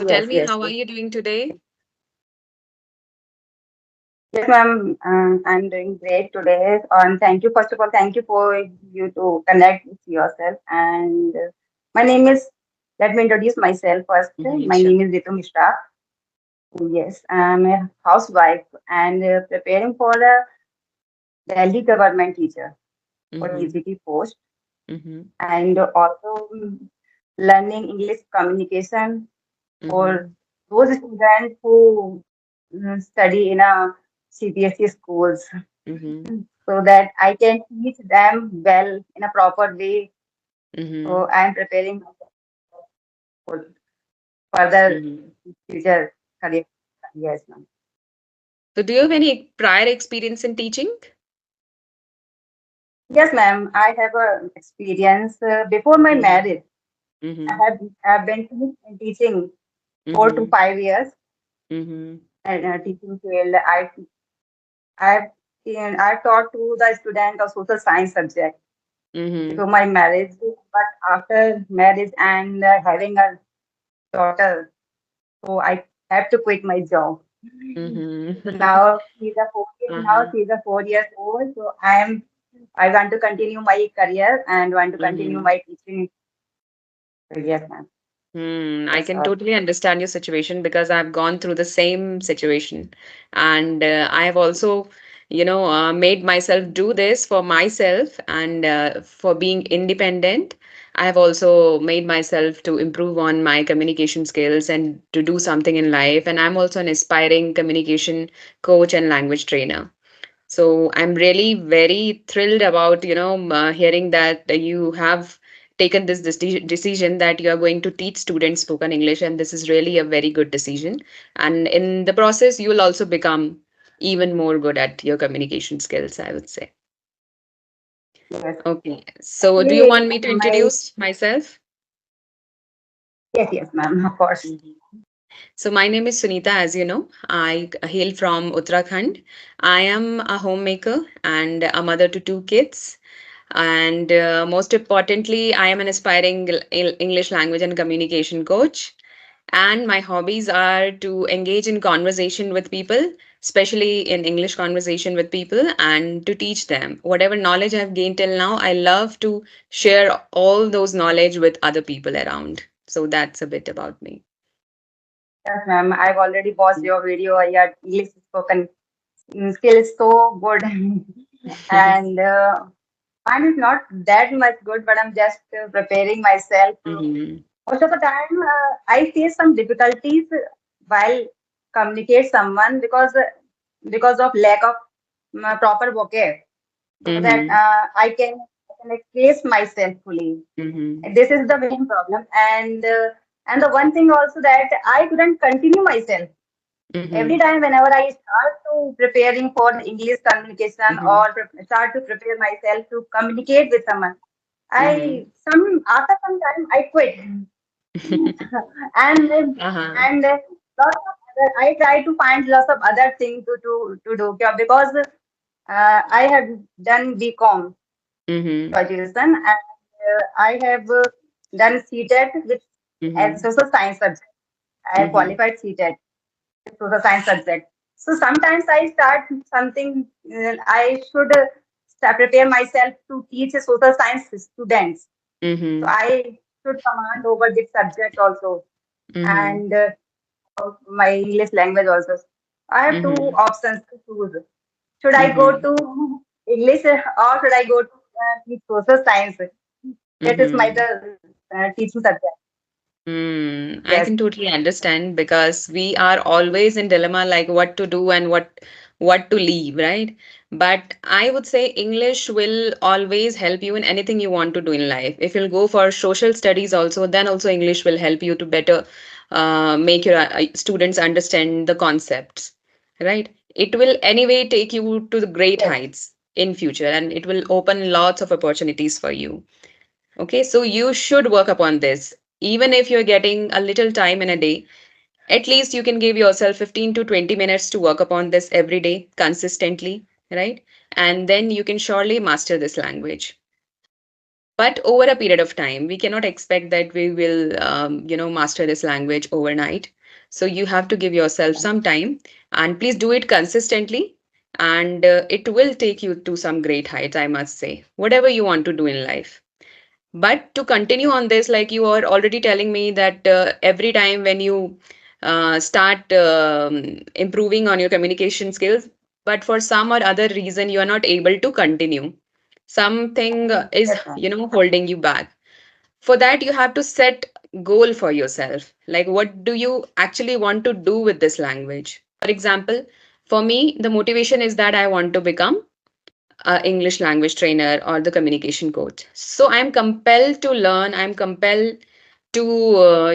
tell Yes, me, yes, how are yes. you doing today? Yes, ma'am. I'm doing great today. And thank you, first of all, thank you for you to connect with yourself. And my name is, let me introduce myself first. My Sure. name is Ritu Mishra. Yes, I'm a housewife and preparing for a Delhi government teacher for Mm-hmm. TGT post. Mm-hmm. And also learning English communication for Mm-hmm. those students who study in a CBSE schools, Mm-hmm. so that I can teach them well in a proper way. Mm-hmm. So I am preparing for further Mm-hmm. future career. Yes, ma'am. So, do you have any prior experience in teaching? Yes, ma'am. I have a experience before my Mm-hmm. marriage. I Mm-hmm. have been teaching 4 to 5 years Mm-hmm. and teaching field. I've I taught to the student of social science subject Mm-hmm. before my marriage, but after marriage and having a daughter, so I have to quit my job. So Mm-hmm. now she's a four, now Uh-huh. she's a 4 years old. So I want to continue my career and want to continue Mm-hmm. my teaching. So yes, ma'am. I That's can all. totally understand your situation because I've gone through the same situation. And I have also, made myself do this for myself and for being independent. I have also made myself to improve on my communication skills and to do something in life. And I'm also an aspiring communication coach and language trainer. So I'm really very thrilled about, hearing that you have taken this decision that you are going to teach students spoken English, and this is really a very good decision. And in the process, you will also become even more good at your communication skills, I would say. Yes. Okay. So do you Actually, want me to my introduce myself? yes, yes, ma'am. Of course. Mhm. So my name is Sunita, as you know. I hail from Uttarakhand. I am a homemaker and a mother to two kids. And most importantly, I am an aspiring English language and communication coach. And my hobbies are to engage in conversation with people, especially in English conversation with people, and to teach them. Whatever knowledge I've gained till now, I love to share all those knowledge with other people around. So that's a bit about me. Yes, ma'am. I've already watched your video. Your English spoken skill is so good, and mine is not that much good. But I'm just preparing myself. Mhm. Most of the time, I face some difficulties while communicate someone because of lack of proper vocab, so that Mhm. I can express myself fully. Mhm. This is the main problem, and the one thing also that I couldn't continue myself. Every Mhm. time whenever I start to preparing for the English communication Mhm. or start to prepare myself to communicate with someone, Mhm. I some after some time I quit. and Uh-huh. and lots of other, I try to find lots of other things to do, yeah, because I have done BCom Mhm. graduation, and I have done CTET with as Mhm. social science subject. I have Mhm. qualified CTET social science subject. So sometimes I start something. I should start prepare myself to teach a social science students. So Mhm. I should command over this subject also, Mhm. and my English language also. I have two Mhm. options to choose. Should I go Mhm. to English or should I go to teach social science? That is my Mhm. the teaching subject. I Yes. can totally understand because we are always in dilemma like what to do and what to leave, right? But I would say English will always help you in anything you want to do in life. If you'll go for social studies also, then also English will help you to better make your students understand the concepts, right? It will anyway take you to the great Yes. heights in future and it will open lots of opportunities for you. Okay, so you should work upon this. Even if you're getting a little time in a day, at least you can give yourself 15 to 20 minutes to work upon this every day consistently, right? And then you can surely master this language. But over a period of time, we cannot expect that we will, master this language overnight. So you have to give yourself some time, and please do it consistently. And it will take you to some great heights, I must say, whatever you want to do in life. But to continue on this, like you are already telling me that every time when you start improving on your communication skills, but for some or other reason you are not able to continue, something is, Yes, ma'am. holding you back. For that, you have to set goal for yourself. Like, what do you actually want to do with this language? For example, for me, the motivation is that I want to become English language trainer or the communication coach. So I'm compelled to learn. I'm compelled to,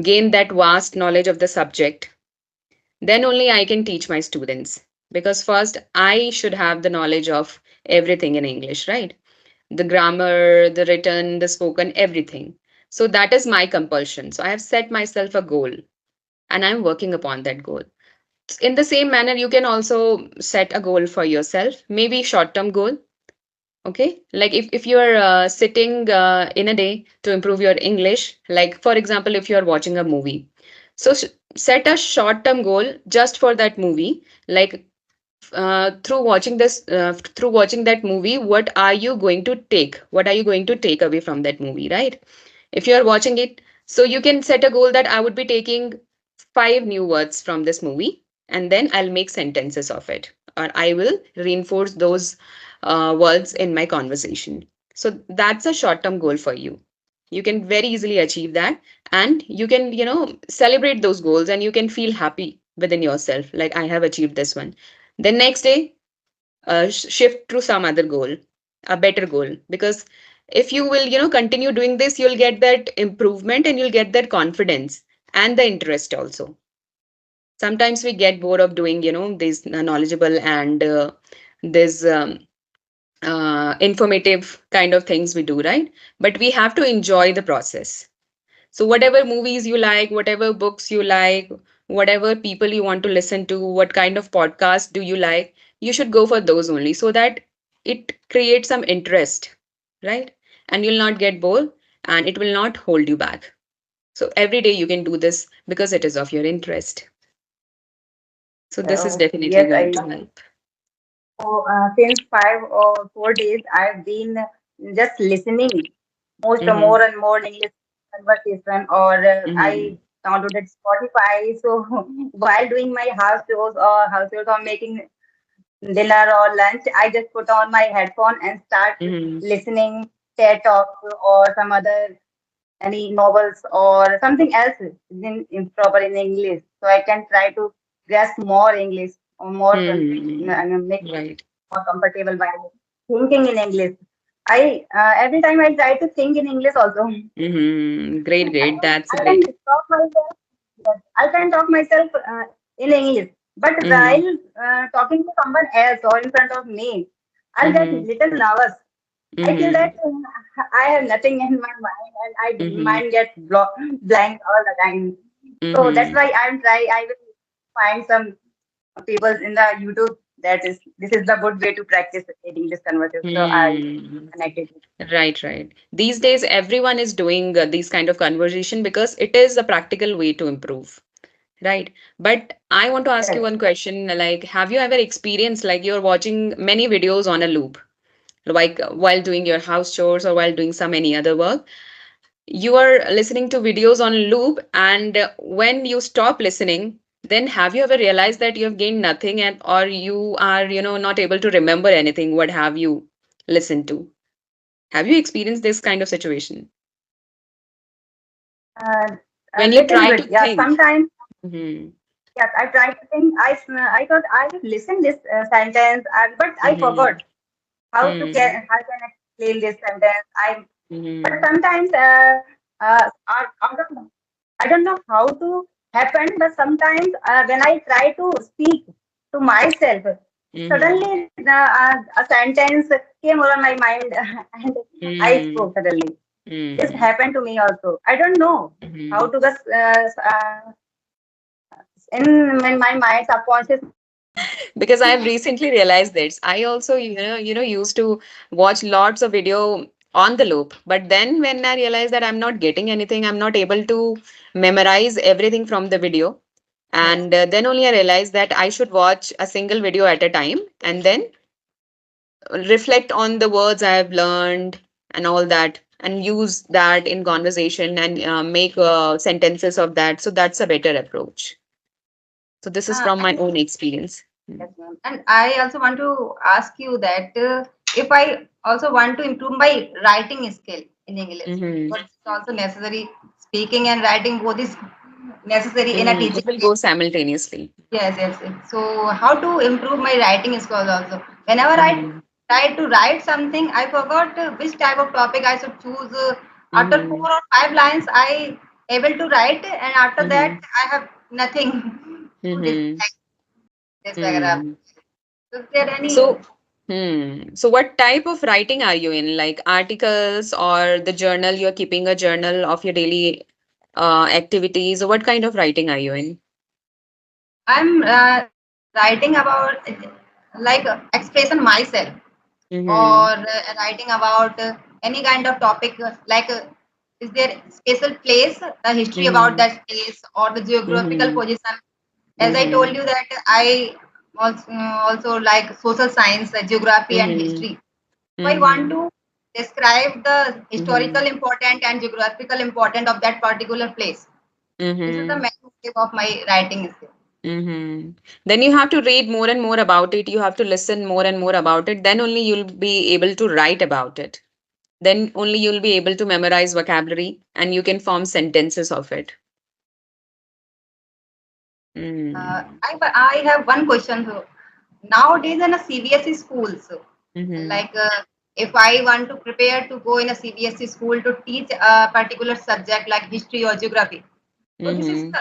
gain that vast knowledge of the subject. Then only I can teach my students. Because first, I should have the knowledge of everything in English, right? The grammar, the written, the spoken, everything. So that is my compulsion. So I have set myself a goal and I'm working upon that goal. In the same manner, you can also set a goal for yourself, maybe short term goal. Okay, like if you're sitting in a day to improve your English, like for example, if you're watching a movie, so set a short term goal just for that movie. Like through watching that movie, what are you going to take? What are you going to take away from that movie, right? If you are watching it, so you can set a goal that I would be taking 5 new words from this movie, and then I'll make sentences of it, or I will reinforce those words in my conversation. So that's a short term goal for you. You can very easily achieve that, and you can, celebrate those goals, and you can feel happy within yourself, like I have achieved this one. Then next day, shift to some other goal, a better goal. Because if you will, continue doing this, you'll get that improvement and you'll get that confidence and the interest also. Sometimes we get bored of doing, these knowledgeable and this informative kind of things we do, right? But we have to enjoy the process. So whatever movies you like, whatever books you like, whatever people you want to listen to, what kind of podcast do you like, you should go for those only, so that it creates some interest, right? And you'll not get bored, and it will not hold you back. So every day you can do this because it is of your interest. So this is definitely Yes, going I to help. so, since 5 or 4 days, I've been just listening Mm-hmm. more and more English conversation, or Mm-hmm. I downloaded Spotify. So while doing my house chores or making dinner or lunch, I just put on my headphone and start Mm-hmm. listening TED Talk or some other any novels or something else in proper in English, so I can try to grasp more English or more and make Mm-hmm. Right. more comfortable by thinking in English. I every time I try to think in English also. Mm-hmm. Great, great. That's I can great. talk myself. Yes, I can talk myself in English, but Mm-hmm. while talking to someone else or in front of me, I'll get Mm-hmm. little nervous. I feel Mm-hmm. that I have nothing in my mind and I Mm-hmm. mind gets blank all the time. So that's Mm-hmm. why I will find some people in the YouTube that is this is the good way to practice English conversation. So I Hmm. connected. Right, right. These days, everyone is doing these kind of conversation because it is a practical way to improve, right? But I want to ask you Yes. one question, like, have you ever experienced like you're watching many videos on a loop, like while doing your house chores or while doing some any other work? You are listening to videos on loop, and when you stop listening, then have you ever realized that you have gained nothing, and or you are, not able to remember anything? What have you listened to? Have you experienced this kind of situation Uh, a when you little try bit. to Yeah. think? Sometimes Mm-hmm. yes. I try to think. I thought I would listen this sentence, but I Mm-hmm. forgot how can I explain this sentence. But Mm-hmm. sometimes I don't know how to happen, but sometimes when I try to speak to myself, Mm-hmm. suddenly a sentence came over my mind and I Mm-hmm. spoke suddenly. This Mm-hmm. happened to me also. I don't know how Mm-hmm. to just in my mind, subconscious mind. Because I have recently realized this. I also, used to watch lots of video on the loop. But then when I realized that I'm not getting anything, I'm not able to memorize everything from the video. Yes. And then only I realized that I should watch a single video at a time and then reflect on the words I have learned and all that, and use that in conversation and make sentences of that. So that's a better approach. So this is from my And own experience. yes, ma'am. And I also want to ask you that if I also want to improve my writing skill in English, Mm-hmm. but it's also necessary. Speaking and writing both is necessary in a Mm-hmm. teaching It will field. go simultaneously. Yes, yes, yes. So how to improve my writing skills also? Whenever I Mm-hmm. try to write something, I forgot which type of topic I should choose. After Mm-hmm. 4 or 5 lines, I able to write, and after that, Mm-hmm. I have nothing to Mm-hmm. discuss this paragraph. Hmm. Is there any? So, So what type of writing are you in? Like articles or the journal? You're keeping a journal of your daily activities, or what kind of writing are you in? I'm writing about expression myself, Mm-hmm. or writing about any kind of topic is there special place, the history about Mm-hmm. that place or the geographical Mm-hmm. position. As I Mm-hmm. told you that I also like social science, geography and Mm-hmm. history. So I want Mm-hmm. to describe the Mm-hmm. historical important and geographical important of that particular place. This is the Mm-hmm. main motive of my writing skill. Mm-hmm. Then you have to read more and more about it. You have to listen more and more about it. Then only you'll be able to write about it. Then only you'll be able to memorize vocabulary and you can form sentences of it. Mm. I have one question. So nowadays in a CBSE schools, Mhm. like if I want to prepare to go in a CBSE school to teach a particular subject like history or geography, so this is Mhm.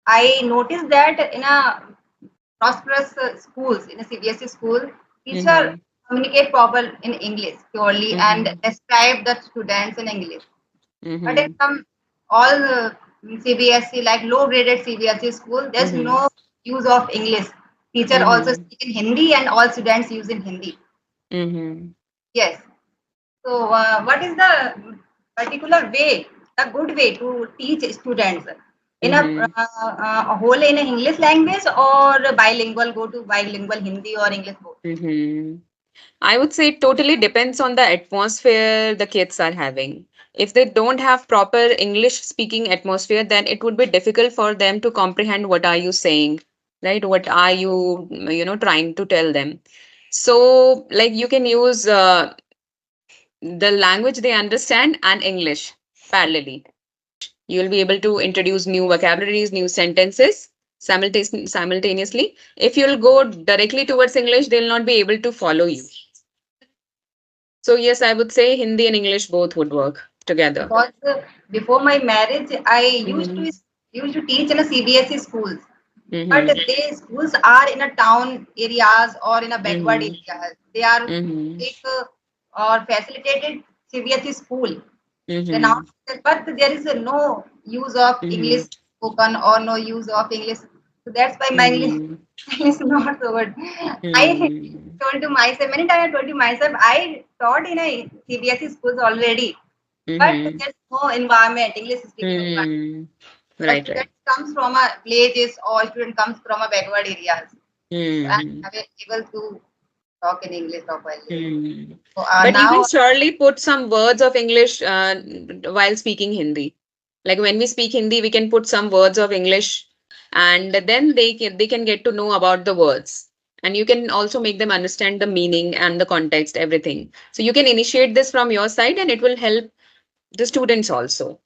I noticed that in a prosperous schools in a CBSE school, teacher Mhm. communicate proper in English purely and Mhm. describe the students in English. But in Mhm. some all CBSE, like low graded CBSE school, there's Mhm. no use of English. Teacher also Mhm. speak in Hindi and all students use in Hindi. Mhm. Yes. So what is the particular way, the good way to teach students in Mhm. a whole in a English language or bilingual? Go to bilingual Hindi or English both. Mhm. I would say it totally depends on the atmosphere the kids are having. If they don't have proper English speaking atmosphere, then it would be difficult for them to comprehend what are you saying, right? What are you, trying to tell them. So, like you can use the language they understand and English parallelly. You'll be able to introduce new vocabularies, new sentences simultaneously. If you'll go directly towards English, they'll not be able to follow you. So yes, I would say Hindi and English both would work together. Because before my marriage, I Mm-hmm. used to teach in a CBSE schools, but Mm-hmm. they schools are in a town areas or in a backward Mm-hmm. areas. They are Mm-hmm. take or facilitated CBSE school. Then Mm-hmm. after, but there is no use of English Mm-hmm. spoken or no use of English. So that's why my English Mm-hmm. is not so good. I Mm-hmm. told to myself many times. I told to myself I taught in a CBSE schools already, but Mm-hmm. there's no environment, English speaking environment. Mm-hmm. The Right, right. student comes from a villages or student comes from a backward areas. So Mm-hmm. I'm able to talk in English properly. Mm-hmm. So But you can now, surely put some words of English while speaking Hindi. Like when we speak Hindi, we can put some words of English, and then they can get to know about the words. And you can also make them understand the meaning and the context, everything. So you can initiate this from your side, and it will help the students also.